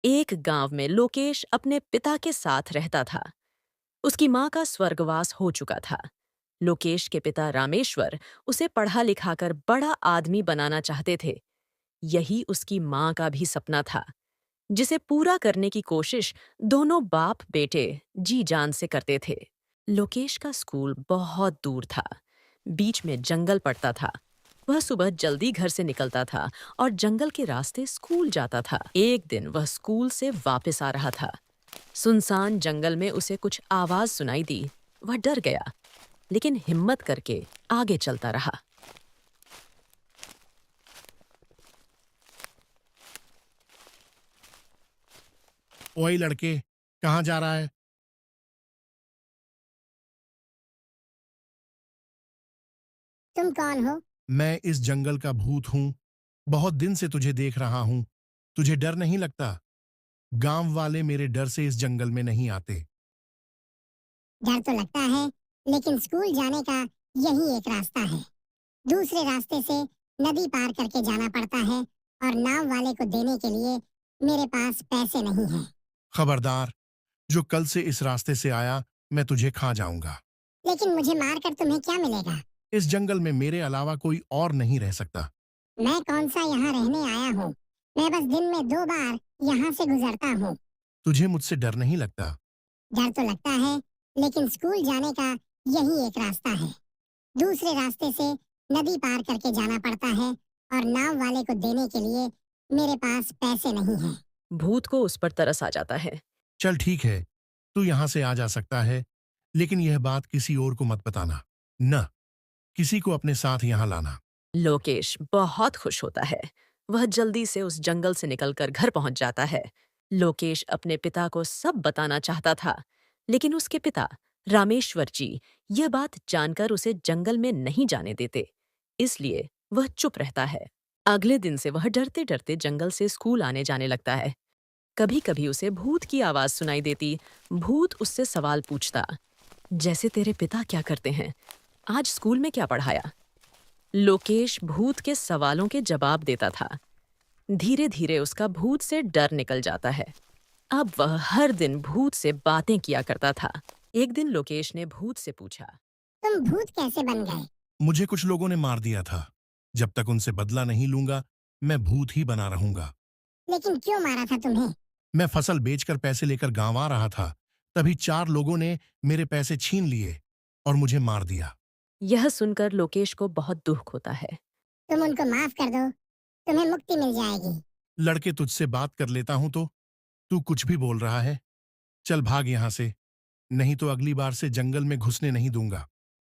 एक गांव में लोकेश अपने पिता के साथ रहता था। उसकी माँ का स्वर्गवास हो चुका था। लोकेश के पिता रामेश्वर उसे पढ़ा लिखाकर बड़ा आदमी बनाना चाहते थे। यही उसकी माँ का भी सपना था, जिसे पूरा करने की कोशिश दोनों बाप बेटे जी जान से करते थे। लोकेश का स्कूल बहुत दूर था, बीच में जंगल पड़ता था। वह सुबह जल्दी घर से निकलता था और जंगल के रास्ते स्कूल जाता था। एक दिन वह स्कूल से वापस आ रहा था। सुनसान जंगल में उसे कुछ आवाज सुनाई दी। वह डर गया, लेकिन हिम्मत करके आगे चलता रहा। ओए लड़के, कहाँ जा रहा है? तुम कौन हो? मैं इस जंगल का भूत हूँ। बहुत दिन से तुझे देख रहा हूँ। तुझे डर नहीं लगता? गांव वाले मेरे डर से इस जंगल में नहीं आते। डर तो लगता है, लेकिन स्कूल जाने का यही एक रास्ता है। दूसरे रास्ते से नदी पार करके जाना पड़ता है और नाव वाले को देने के लिए मेरे पास पैसे नहीं हैं। खबरदार, जो कल से इस रास्ते से आया, मैं तुझे खा जाऊंगा। लेकिन मुझे मारकर तुम्हें क्या मिलेगा? इस जंगल में मेरे अलावा कोई और नहीं रह सकता। मैं कौन सा यहाँ रहने आया हूँ? मैं बस दिन में 2 बार यहाँ से गुजरता हूँ। तुझे मुझसे डर नहीं लगता? डर तो लगता है, लेकिन स्कूल जाने का यही एक रास्ता है। दूसरे रास्ते से नदी पार करके जाना पड़ता है और नाव वाले को देने के लिए मेरे पास पैसे नहीं हैं। भूत को उस पर तरस आ जाता है। चल ठीक है, तू यहाँ से आ जा सकता है, लेकिन यह बात किसी और को मत बताना। न, किसी को अपने साथ यहाँ लाना। लोकेश बहुत खुश होता है। वह जल्दी से उस जंगल से निकलकर घर पहुंच जाता है। लोकेश अपने पिता को सब बताना चाहता था, लेकिन उसके पिता रामेश्वर जी यह बात जानकर उसे जंगल में नहीं जाने देते। इसलिए वह चुप रहता है। अगले दिन से वह डरते डरते जंगल से स्कूल आने जाने लगता है। कभी कभी उसे भूत की आवाज सुनाई देती। भूत उससे सवाल पूछता, जैसे तेरे पिता क्या करते हैं, आज स्कूल में क्या पढ़ाया। लोकेश भूत के सवालों के जवाब देता था। धीरे धीरे उसका भूत से डर निकल जाता है। अब वह हर दिन भूत से बातें किया करता था। एक दिन लोकेश ने भूत से पूछा, तुम भूत कैसे बन गए? मुझे कुछ लोगों ने मार दिया था। जब तक उनसे बदला नहीं लूंगा, मैं भूत ही बना रहूंगा। लेकिन क्यों मारा था तुम्हें? मैं फसल बेचकर पैसे लेकर गांव आ रहा था। तभी 4 लोगों ने मेरे पैसे छीन लिए और मुझे मार दिया। यह सुनकर लोकेश को बहुत दुख होता है। तुम उनको माफ कर दो, तुम्हें मुक्ति मिल जाएगी। लड़के, तुझसे बात कर लेता हूं तो तू कुछ भी बोल रहा है। चल भाग यहाँ से, नहीं तो अगली बार से जंगल में घुसने नहीं दूंगा।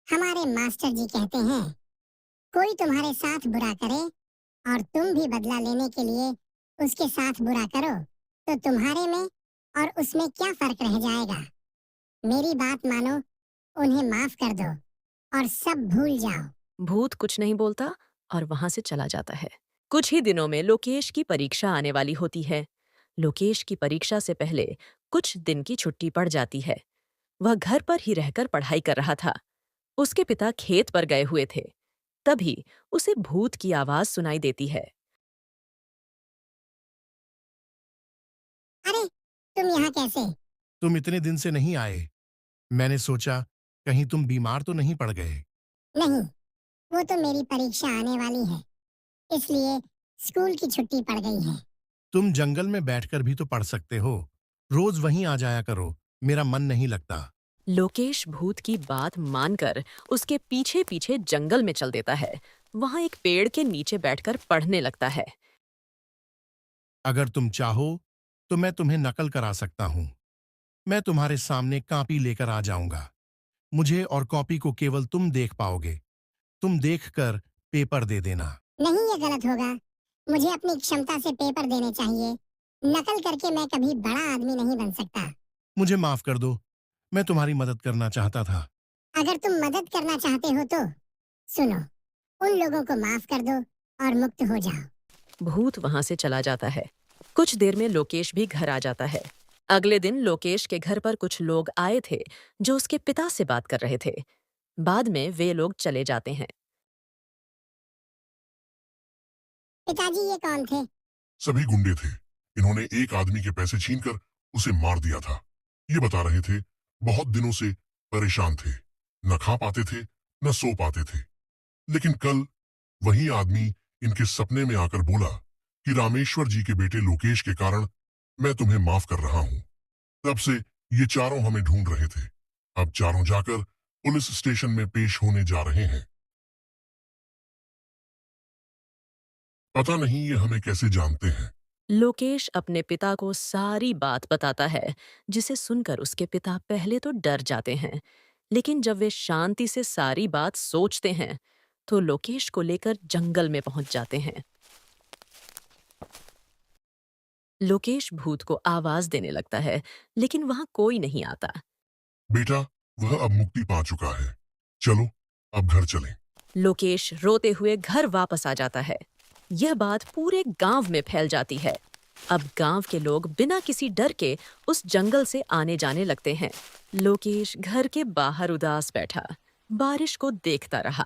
हमारे मास्टर जी कहते हैं, कोई तुम्हारे साथ बुरा करे और तुम भी बदला लेने के लिए उसके साथ बुरा करो, तो तुम्हारे में और उसमें क्या फर्क रह जाएगा? मेरी बात मानो, उन्हें माफ कर दो और सब भूल जाओ। भूत कुछ नहीं बोलता और वहां से चला जाता है। कुछ ही दिनों में लोकेश की परीक्षा आने वाली होती है। लोकेश की परीक्षा से पहले कुछ दिन की छुट्टी पड़ जाती है। वह घर पर ही रहकर पढ़ाई कर रहा था। उसके पिता खेत पर गए हुए थे। तभी उसे भूत की आवाज सुनाई देती है। अरे, तुम यहाँ कैसे? तुम इतने दिन से नहीं आए। मैंने सोचा कहीं तुम बीमार तो नहीं पड़ गए। नहीं, वो तो मेरी परीक्षा आने वाली है, इसलिए स्कूल की छुट्टी पड़ गई है। तुम जंगल में बैठकर भी तो पढ़ सकते हो। रोज वहीं आ जाया करो, मेरा मन नहीं लगता। लोकेश भूत की बात मानकर उसके पीछे पीछे जंगल में चल देता है। वहां एक पेड़ के नीचे बैठकर पढ़ने लगता है। अगर तुम चाहो तो मैं तुम्हें नकल करा सकता हूँ। मैं तुम्हारे सामने कॉपी लेकर आ जाऊंगा। मुझे और कॉपी को केवल तुम देख पाओगे। तुम देखकर पेपर दे देना। नहीं, ये गलत होगा। मुझे अपनी क्षमता से पेपर देने चाहिए। नकल करके मैं कभी बड़ा आदमी नहीं बन सकता। मुझे माफ कर दो, मैं तुम्हारी मदद करना चाहता था। अगर तुम मदद करना चाहते हो तो सुनो, उन लोगों को माफ कर दो और मुक्त हो जाओ। भूत वहां से चला जाता है। कुछ देर में लोकेश भी घर आ जाता है। अगले दिन लोकेश के घर पर कुछ लोग आए थे जो उसके पिता से बात कर रहे थे। बाद में वे लोग चले जाते हैं। पिताजी, ये कौन थे? सभी गुंडे थे। इन्होंने एक आदमी के पैसे छीनकर उसे मार दिया था। ये बता रहे थे बहुत दिनों से परेशान थे, न खा पाते थे न सो पाते थे। लेकिन कल वही आदमी इनके सपने में आकर बोला कि रामेश्वर जी के बेटे लोकेश के कारण मैं तुम्हें माफ कर रहा हूं। तब से ये चारों हमें ढूंढ रहे थे। अब चारों जाकर पुलिस स्टेशन में पेश होने जा रहे हैं। पता नहीं ये हमें कैसे जानते हैं। लोकेश अपने पिता को सारी बात बताता है, जिसे सुनकर उसके पिता पहले तो डर जाते हैं, लेकिन जब वे शांति से सारी बात सोचते हैं, तो लोकेश को लेकर जंगल में पहुंच जाते हैं। लोकेश भूत को आवाज देने लगता है, लेकिन वहां कोई नहीं आता। बेटा, वह अब मुक्ति पा चुका है। चलो, अब घर चलें। लोकेश रोते हुए घर वापस आ जाता है। यह बात पूरे गांव में फैल जाती है। अब गांव के लोग बिना किसी डर के उस जंगल से आने जाने लगते हैं। लोकेश घर के बाहर उदास बैठा बारिश को देखता रहा।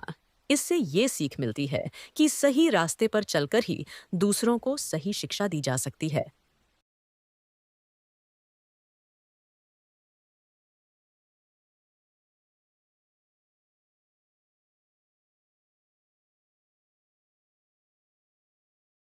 इससे ये सीख मिलती है कि सही रास्ते पर चलकर ही दूसरों को सही शिक्षा दी जा सकती है।